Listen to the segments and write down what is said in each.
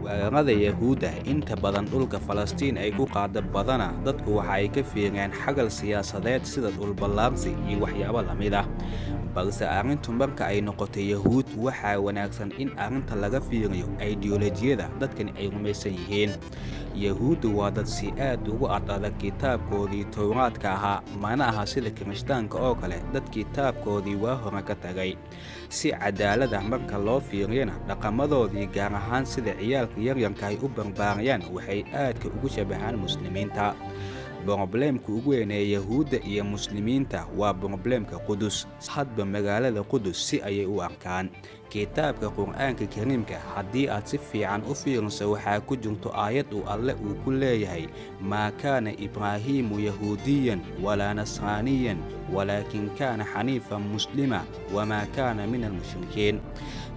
weerarada Yahuudda inta badan dhulka Falastiin ay ku qaada badana dadku waxa ay ka fiiriyaan xagal siyaasadeed sida dhul ballaarsi iyo waxyaabo la mid ah. balse arrintu marka ay noqotay Yahuud waxaa wanaagsan in arrinta laga fiiriyo ideolojiyada dadkani ay rumaysan yihiin. Yahuuddu waa dad si aad ugu adag kitaabkoodii Towraadka ahaa, mana aha sida Kirishtaanka oo kale dad kitaabkoodii waa hore ka tagay. Si cadaalad ah marka loo fiiriyana dhaqamadoodii gaar ahaan sida ciyaalka yaryarka ay u barbaarayaan waxay aadka ugu shabahaan muslimiinta. Problemka ugu weyn ee Yahuudda iyo muslimiinta waa problemka Qudus. Hadba magaalada Qudus si ayay u arkaan. Kitaabka Qur'aanka Kariimka haddii aad si fiican u fiiriso waxaa ku jirto aayad uu Alle uu ku leeyahay ma kaana Ibraahiimu yahuudiyan walaa nasraaniyan walaakin kaana xaniifan muslima wamaa kaana min almushrikiin.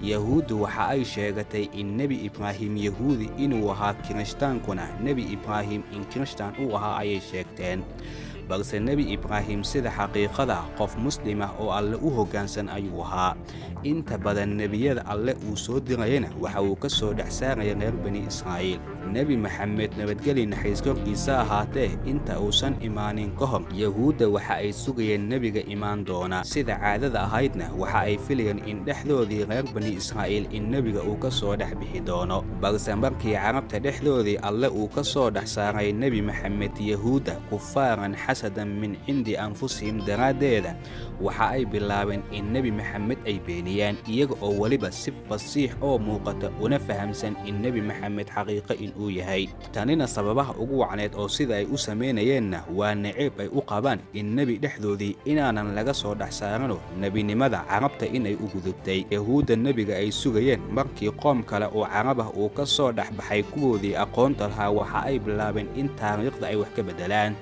Yahuuddu waxa ay sheegatay in Nebi Ibraahim Yahuudi inuu ahaa, Kiristaankuna Nebi Ibraahim in Kiristaan uu ahaa ayay sheegteen. balse Nebi Ibraahim sida xaqiiqada qof muslim ah oo Alle u hoggaansan ayuu ahaa. Inta badan nebiyada Alle uu soo dirayna waxa uu ka soo dhex saaraya reer bani Israa'iil. Nebi Maxamed nabadgelyo naxariis korkiisa ahaatee inta uusan imaanin ka hor Yahuudda waxa ay sugayeen nebiga imaan doona. Sida caadada ahaydna waxa ay filayeen in dhexdoodii reer bani Israa'iil in nebiga uu ka soo dhex bixi doono. balse markii carabta dhexdoodii Alle uu ka soo dhex saaray Nebi Maxamed Yahuudda kufaaran xasadan min cindi anfusihim daraaddeeda waxa ay bilaabeen in Nebi Maxamed ay beeniyaan, iyaga oo waliba si fasiix oo muuqata una fahamsan in Nebi Maxamed xaqiiqo in uu yahay. Tanina sababaha ugu wacneed oo sida ay u sameynayeenna waa naceeb ay u qabaan in nebi dhexdoodii inaanan laga soo dhex saarano nebinimada carabta inay u gudubtay. Yahuudda nebiga ay sugayeen markii qoom kale oo carab ah uu ka soo dhex baxay kuwoodii aqoonta lahaa waxa ay bilaabeen in taariikhda ay wax ka beddelaan.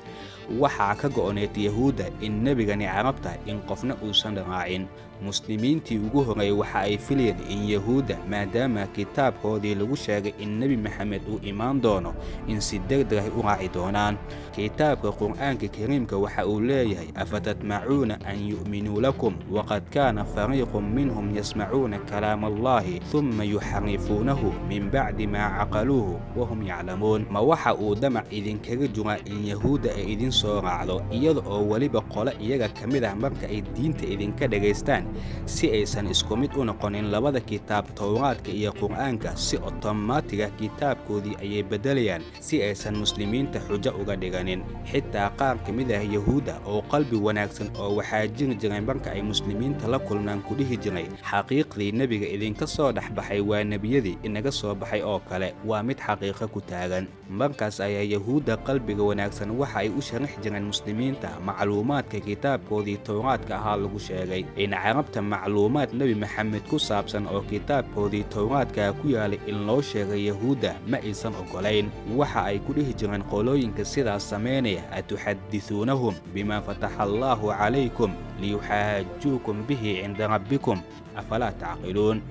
waxaa ka go'oneed Yahuudda in nebigani carabta in qofna uusan raacin. muslimiintii ugu horeeyay waxa ay filayeen in Yahuudda maadaama kitaabkoodii lagu sheegay in Nebi Maxamed uu imaan doono in si degdeg ah u raaci doonaan. kitaabka Qur'aanka Kariimka waxa uu leeyahay afatatmacuuna an yu'minuu lakum waqad kaana fariiqun minhum yasmacuuna kalaama Allahi thumma yuxarifuunahu min bacdi maa caqaluuhu wahum yaclamuun. ma waxa uu damac idinkaga jira in Yahuudda ay idin soo raacdo iyada oo waliba qole iyaga ka mid ah marka ay diinta idinka dhagaystaan si aysan isku mid u noqonin labada kitaab Towraadka iyo Qur'aanka si otomaatig ah kitaabkoodii ayay beddelayaan si aysan muslimiinta xujo uga dhiganin. xitaa qaar ka mid ah Yahuudda oo qalbi wanaagsan oo waxaa jiri jiray marka ay muslimiinta la kulmaan ku dhihi jiray xaqiiqdii nebiga idinka soo dhex baxay waa nebiyadii inaga soo baxay oo kale, waa mid xaqiiqo ku taagan. markaas ayaa Yahuudda qalbiga wanaagsan waxa ay u sharax jireen muslimiinta macluumaadka kitaabkoodii Towraadka ahaa lagu sheegay in carabta macluumaad Nebi Maxamed ku saabsan oo kitaabkoodii Towraadka ku yaalay in loo sheegay Yahuudda ma aysan ogolayn. waxa ay ku dhihi jireen qolooyinka sidaas sameynaya atuxadithuunahum bima fataxa Allahu calaykum liyuxaajuukum bihi cinda rabbikum afalaa tacqiluun.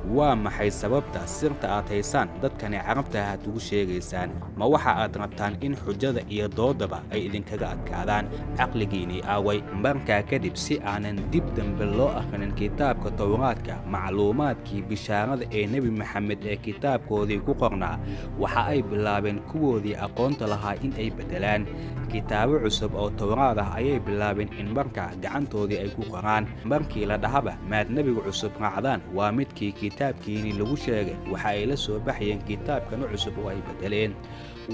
waa maxay sababta sirta aad haysaan dadkani carabta aad ugu sheegaysaan? ma waxa aad rabtaan in xujada iyo doodaba ay idinkaga adkaadaan? caqligiinii aaway. markaa kadib si aanan dib dambe loo akhrin kitaabka Towraadka macluumaadkii bishaarada ee Nebi Maxamed ee kitaabkoodii ku qornaa waxa ay bilaabeen kuwoodii aqoonta lahaa in ay beddelaan. kitaabo cusub oo Towraad ah ayay bilaabeen in markaa gacantoodii ay ku qoraan. markii la dhahaba maad nebiga cusub raacdaan waa midkii kitaabkiini lagu sheegay waxa ay la soo baxayeen kitaabkan cusub oo ay beddeleen.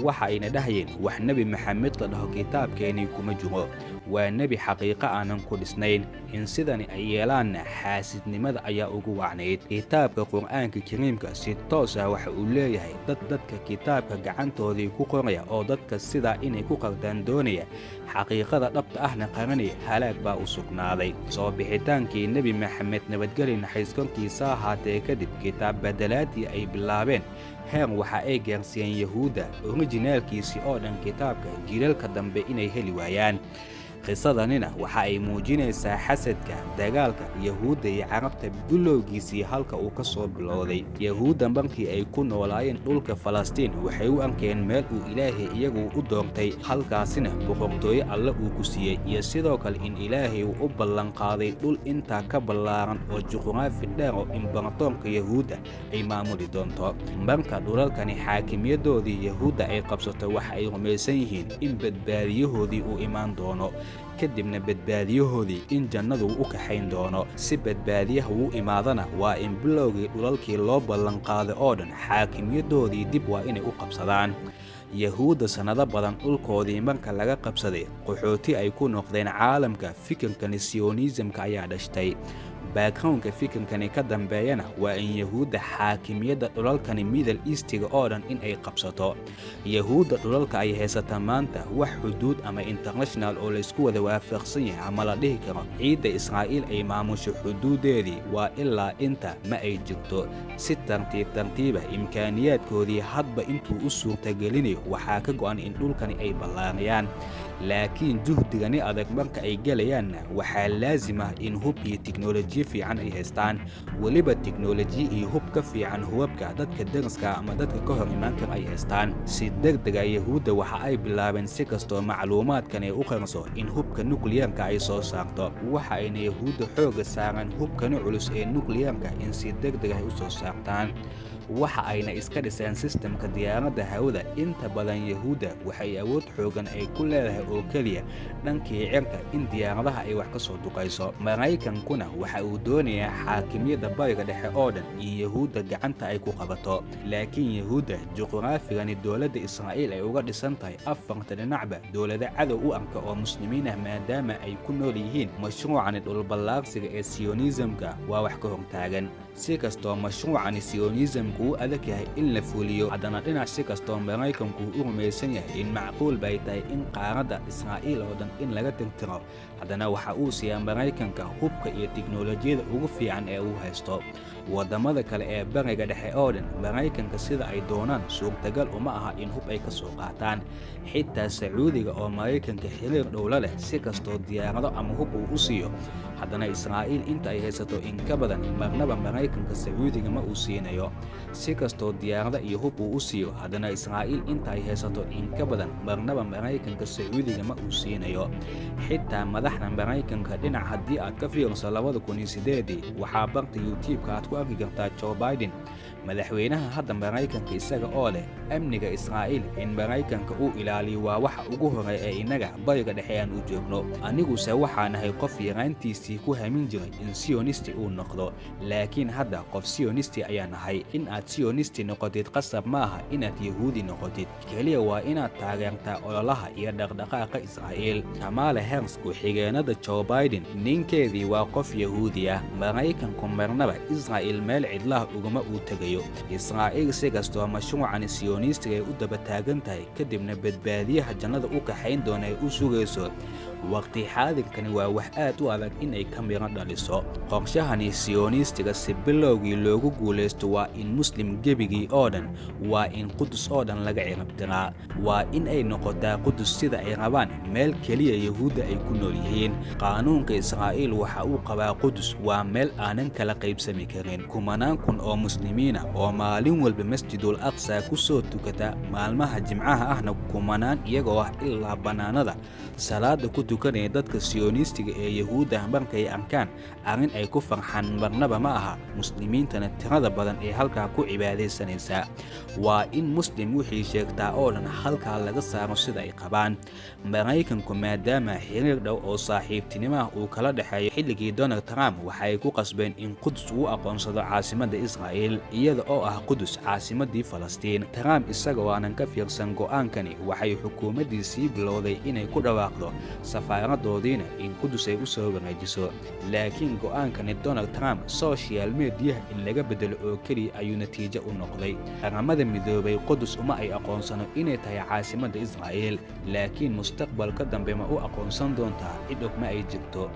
waxa ayna dhahayeen wax Nebi Maxamed la dhaho kitaabkeenii kuma jiro, waa nebi xaqiiqo aanan ku dhisnayn. in sidani ay yeelaanna xaasidnimada ayaa ugu wacnayd. kitaabka Qur'aanka Kariimka si toos ah waxa uu leeyahay dadka kitaabka gacantoodii ku qoraya oo dadka sidaa inay ku qaldaan doonaya xaqiiqada dhabta ahna qaranaya halaag baa u sugnaaday. soo bixitaankii Nebi Maxamed nabadgelyo naxariis korkiisa ahaatee kadib kitaab beddelaadii ay bilaabeen heer waxa ay gaarsiiyeen Yahuudda orijinaalkiisii oo dhan kitaabka jiilalka dambe inay heli waayaan. qisadanina waxa ay muujinaysaa xasadka dagaalka yahuudda iyo carabta bilowgiisii halka uu ka soo bilowday. yahuudda markii ay ku noolaayeen dhulka Falastiin waxay u arkeen meel uu Ilaahay iyagu u doortay, halkaasina boqortooyo alle uu ku siiyey, iyo sidoo kale in Ilaahay uu u ballan qaaday dhul intaa ka ballaaran oo juqraafi dheer oo imbaratoorka yahuudda ay maamuli doonto. marka dhulalkani xaakimiyadoodii yahuudda ay qabsato waxa ay rumaysan yihiin in badbaadiyahoodii uu imaan doono, kadibna badbaadiyahoodii in jannadu u kaxayn doono. si badbaadiyaha uu imaadana waa in bilowgii dhulalkii loo ballan qaaday oo dhan xaakimiyadoodii dib waa inay u qabsadaan. yahuudda sannado badan dhulkoodii marka laga qabsaday qaxooti ay ku noqdeen caalamka, fikirkani sionismka ayaa dhashtay. backgroundka fikirkani ka dambeeyana waa in yahuudda xaakimiyadda dhulalkani Middle Eastiga oo dhan in ay qabsato. yahuudda dhulalka ay haysata maanta wax xuduud ama international oo laysku wada waafaqsan yahay ama la dhihi karo ciidda Israa'iil ay maamusho xuduudeedii waa ilaa inta ma ay jirto. si tartiiba imkaaniyaadkoodii hadba intuu u suurtagelinayo waxaa ka go'an in dhulkani ay ballaariyaan, laakiin juhdigani adag marka ay galayaanna waxaa laazim ah in hub iyo tiknoolajiya fiican ay haystaan, weliba tiknoolajiya iyo hub ka fiican hubabka dadka deriska ama dadka ka hor imaan kara ay haystaan. si degdega yahuudda waxa ay bilaabeen si kastoo macluumaadkan ay u qarso in hubka nukliyeerka ay soo saarto, waxa ayna yahuudda xooga saaraan hubkani culus ee nukliyeerka in si degdeg ay u soo saartaan. waxa ayna iska dhiseen sistemka diyaaradda hawada. inta badan yahuudda waxay awood xoogan ay ku leedahay oo keliya dhankii cirka in diyaaradaha ay wax ka soo duqayso. maraykankuna waxa uu doonayaa xaakimiyadda bariga dhexe oo dhan iyo yahuudda gacanta ay ku qabato, laakiin yahuudda juqraafigani dowladda Israa'iil ay uga dhisan tahay afarta dhinacba dowlado cadow u arka oo muslimiin ah, maadaama ay ku nool yihiin mashruucani dhulballaarsiga ee sionismka waa wax ka hortaagan. si kastoo mashruucani sionismku uu adag yahay in la fuliyo, haddana dhinac si kastoo maraykanku u rumaysan yahay in macquul bay tahay in qaaradda Israa'iil oo dhan in laga tirtiro, haddana waxa uu siiyaa maraykanka hubka iyo tiknoolajiyada ugu fiican ee uu haysto. waddamada kale ee bariga dhexe oo dhan maraykanka sida ay doonaan suurtagal uma aha in hub ay ka soo qaataan. xitaa Sacuudiga oo maraykanka xiriir dhowla leh, si kastoo diyaarado ama hub uu u siiyo, haddana Israa'iil inta ay haysato in ka badan marnaba maraykanka Sacuudiga ma uu siinayo. si kastoo diyaarado iyo hub uu u siiyo, haddana Israa'iil inta ay haysato in ka badan marnaba maraykanka Sacuudiga ma uu siinayo. xitaa madaxda maraykanka dhinac haddii aad ka fiiriso 2008 waxaa barta YouTube-ka aad ku arki kartaa Joe Biden, madaxweynaha hadda maraykanka, isaga oo leh amniga Israa'iil in maraykanka uu ilaaliyo waa waxa ugu horeeya ee inaga bariga dhexe aan u joogno. aniguse waxaan ahay qof yaraantiisii ku hamin jiray in sionisti uu noqdo, laakiin hadda qof sionisti ayaan ahay. in aad sionisti noqotid qasab ma aha inaad yahuudi noqotid, keliya waa inaad taageertaa ololaha iyo dhaqdhaqaaqa Israa'iil. Kamala Harris ku-xigeenada Joe Biden ninkeedii waa qof yahuudi ah. maraykanku marnaba Israa'iil meel cidlaha uguma uu tegayo. Israa'iil si kastoo mashruucani sionistiga ay u daba taagan tahay, kadibna badbaadiyaha jannada u kaxayn doona ay u sugayso, waqti xaadirkani waa wax aad u adag in ay ka miro dhaliso. qorshahani sionistiga si bilowgii loogu guulaysto waa in muslim gebigii oo dhan, waa in qudus oo dhan laga ciribtiraa, waa in ay noqotaa qudus sida ay rabaan, meel keliya yahuudda ay ku nool yihiin. qaanuunka Israa'iil waxa uu qabaa qudus waa meel aanan kala qaybsami karin. kumanaan kun oo muslimiina oo maalin walba masjidul aqsa ku soo tukata, maalmaha jimcaha ahna kumanaan iyagoo ah ilaa bannaanada salaada ku tukanaya. dadka sionistiga ee yahuudda markay arkaan arrin ay ku farxaan marnaba ma aha. muslimiintana tirada badan ee halkaa ku cibaadaysanaysa waa in muslim wixii sheegtaa oo dhan halkaa laga saaro sida ay qabaan. maraykanku maadaama xiriir dhow oo saaxiibtinimo ah uu kala dhexeeyo xilligii Donald Trump, waxay ku qasbeen in qudus uu aqoonsado caasimadda Israa'iil, iyada oo ah qudus caasimaddii Falastiin. Trump isaga waanan ka fiirsan go'aankani, waxay xukuumaddiisii bilowday inay ku dhawaaqdo safaaradoodiina in qudus ay u soo wareejiso, laakiin go'aankani Donald Trump social mediaha in laga bedelo oo keliya ayuu natiijo u noqday. qaramada midoobay qudus uma ay aqoonsano inay tahay caasimadda Israa'iil, laakiin mustaqbalka dambe ma u aqoonsan doontaa cid og ma ay jirto.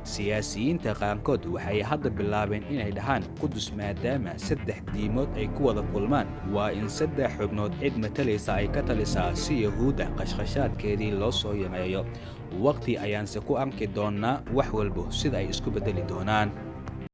siyaasiyiinta qaarkood waxay hadda bilaabeen inay dhahaan qudus maadaama 3 diimood ay ku wada kulmaan waa in 3 xubnood cid matalaysa ay ka talisaa si Yahuudda qashqashaadkeedii loo soo yareeyo. Waqti ayaanse ku arki doonaa wax walba sida ay isku bedeli doonaan.